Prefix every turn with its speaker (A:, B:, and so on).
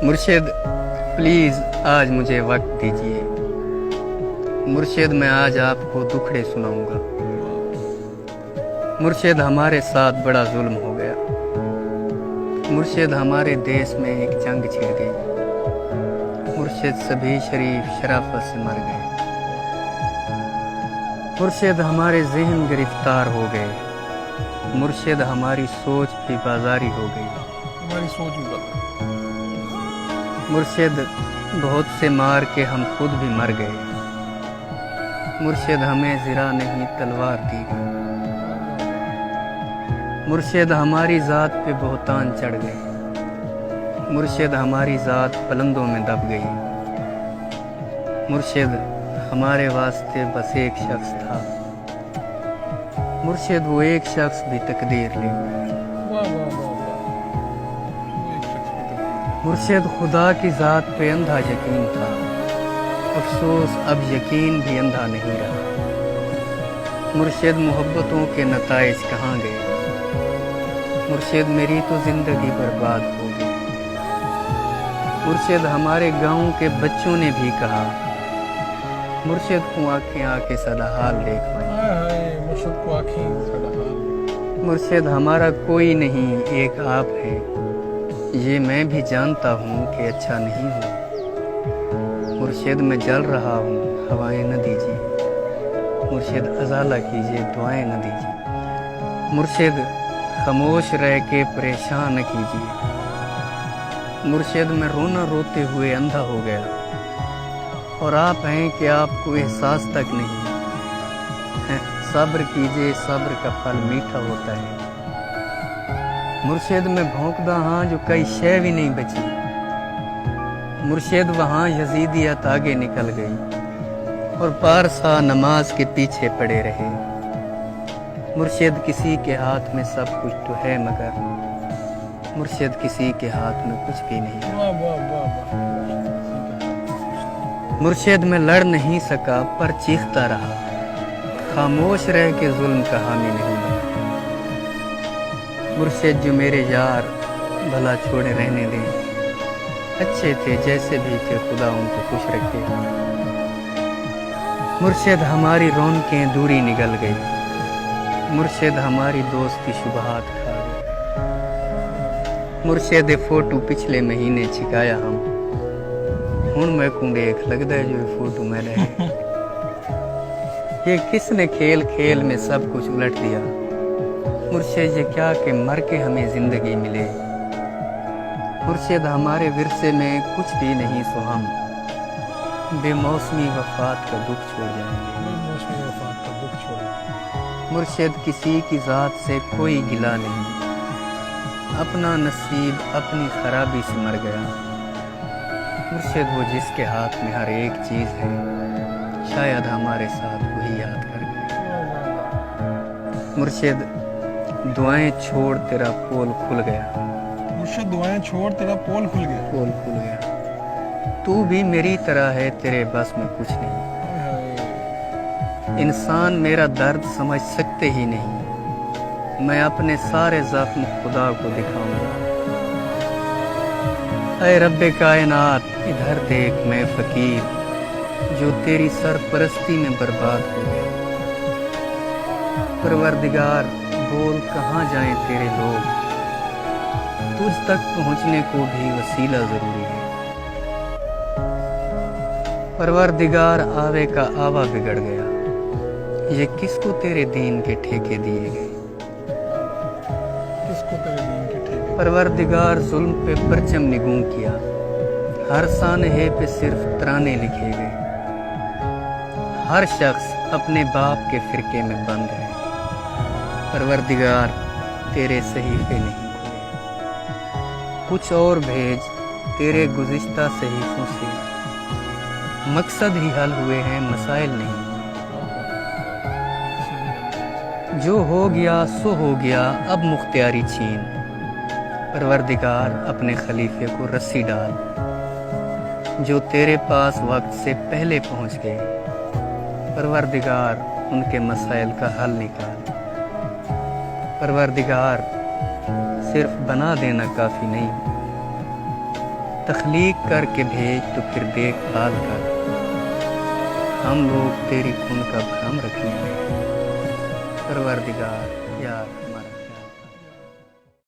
A: مرشد پلیز آج مجھے وقت دیجیے۔ مرشد میں آج آپ کو دکھڑے سناؤں گا۔ مرشد ہمارے ساتھ بڑا ظلم ہو گیا۔ مرشد ہمارے دیس میں ایک جنگ چھڑ گئی۔ مرشد سبھی شریف شرافت سے مر گئے۔ مرشد ہمارے ذہن گرفتار ہو گئے۔ مرشد ہماری سوچ بھی بازاری ہو گئی۔
B: ہماری سوچ بھی بدل۔
A: مرشد بہت سے مار کے ہم خود بھی مر گئے۔ مرشد ہمیں زرہ نہیں تلوار دی گئی۔ مرشد ہماری ذات پہ بہتان چڑھ گئے۔ مرشد ہماری ذات پلندوں میں دب گئی۔ مرشد ہمارے واسطے بس ایک شخص تھا۔ مرشد وہ ایک شخص بھی تقدیر لے گیا۔ مرشد خدا کی ذات پہ اندھا یقین تھا۔ افسوس اب یقین بھی اندھا نہیں رہا۔ مرشد محبتوں کے نتائج کہاں گئے؟ مرشد میری تو زندگی برباد ہو گئی۔ مرشد ہمارے گاؤں کے بچوں نے بھی کہا، مرشد کو آنکھیں آ کے سدا حال دیکھ پائیں۔
B: مرشد کو آنکھیں سدا حال۔
A: مرشد ہمارا کوئی نہیں، ایک آپ ہے۔ یہ میں بھی جانتا ہوں کہ اچھا نہیں ہوں۔ مرشد میں جل رہا ہوں، ہوائیں نہ دیجیے۔ مرشد ازالہ کیجیے، دعائیں نہ دیجیے۔ مرشد خاموش رہ کے پریشان نہ کیجیے۔ مرشد میں رونا روتے ہوئے اندھا ہو گیا، اور آپ ہیں کہ آپ کو احساس تک نہیں۔ صبر کیجیے، صبر کا پھل میٹھا ہوتا ہے۔ مرشد میں بھونکدا ہاں جو کئی شے بھی نہیں بچی۔ مرشد وہاں یزیدیت آگے نکل گئی، اور پارسا نماز کے پیچھے پڑے رہے۔ مرشد کسی کے ہاتھ میں سب کچھ تو ہے، مگر مرشد کسی کے ہاتھ میں کچھ بھی نہیں ہے۔ مرشد میں لڑ نہیں سکا پر چیختا رہا، خاموش رہ کے ظلم کا حامی نہیں بنا۔ مرشد جو میرے یار بھلا چھوڑے رہنے دیں، اچھے تھے جیسے بھی تھے، خدا ان کو خوش رکھے۔ مرشد ہماری رونقیں دوری نگل گئی۔ مرشد ہماری دوستی شبہات کھا گئی۔ مرشد فوٹو پچھلے مہینے چھکایا ہم، ہن میں کو دیکھ لگتا ہے جو فوٹو میں رہے۔ یہ کس نے کھیل کھیل میں سب کچھ الٹ دیا؟ مرشد یہ کیا کہ مر کے ہمیں زندگی ملے۔ مرشد ہمارے ورثے میں کچھ بھی نہیں، سو ہم بے موسمی وفات کا دکھ چھوڑ جائیں گے۔ مرشد کسی کی ذات سے کوئی گلہ نہیں، اپنا نصیب اپنی خرابی سے مر گیا۔ مرشد وہ جس کے ہاتھ میں ہر ایک چیز ہے، شاید ہمارے ساتھ وہی یاد کر گئے۔ مرشد دعائیں چھوڑ تیرا پول کھل گیا۔
B: مرشد دعائیں چھوڑ تیرا پول کھل گیا۔
A: پول کھل گیا۔ تو بھی میری طرح ہے، تیرے بس میں کچھ نہیں۔ انسان میرا درد سمجھ سکتے ہی نہیں، میں اپنے سارے زخم خدا کو دکھاؤں گا۔ اے رب کائنات ادھر دیکھ، میں فقیر جو تیری سرپرستی میں برباد ہو گیا۔ پروردگار بول کہاں جائیں تیرے لوگ، تجھ تک پہنچنے کو بھی وسیلہ ضروری ہے۔ پروردگار آوے کا آوا بگڑ گیا، یہ کس کو تیرے دین کے ٹھیکے دیے گئے؟
B: کس کو تیرے دین کے ٹھیکے؟
A: پروردگار ظلم پہ پرچم نگوں کیا، ہر سانحے پہ صرف ترانے لکھے گئے۔ ہر شخص اپنے باپ کے فرقے میں بند ہے۔ پروردگار تیرے صحیفے نہیں کھلے، کچھ اور بھیج تیرے گزشتہ صحیفوں سے، مقصد ہی حل ہوئے ہیں، مسائل نہیں۔ جو ہو گیا سو ہو گیا، اب مختیاری چھین۔ پروردگار اپنے خلیفے کو رسی ڈال، جو تیرے پاس وقت سے پہلے پہنچ گئے۔ پروردگار ان کے مسائل کا حل نکال۔ پروردگار صرف بنا دینا کافی نہیں، تخلیق کر کے بھیج تو پھر دیکھ بھال کر، ہم لوگ تیری کن کا بھرم رکھیں گے پروردگار یار۔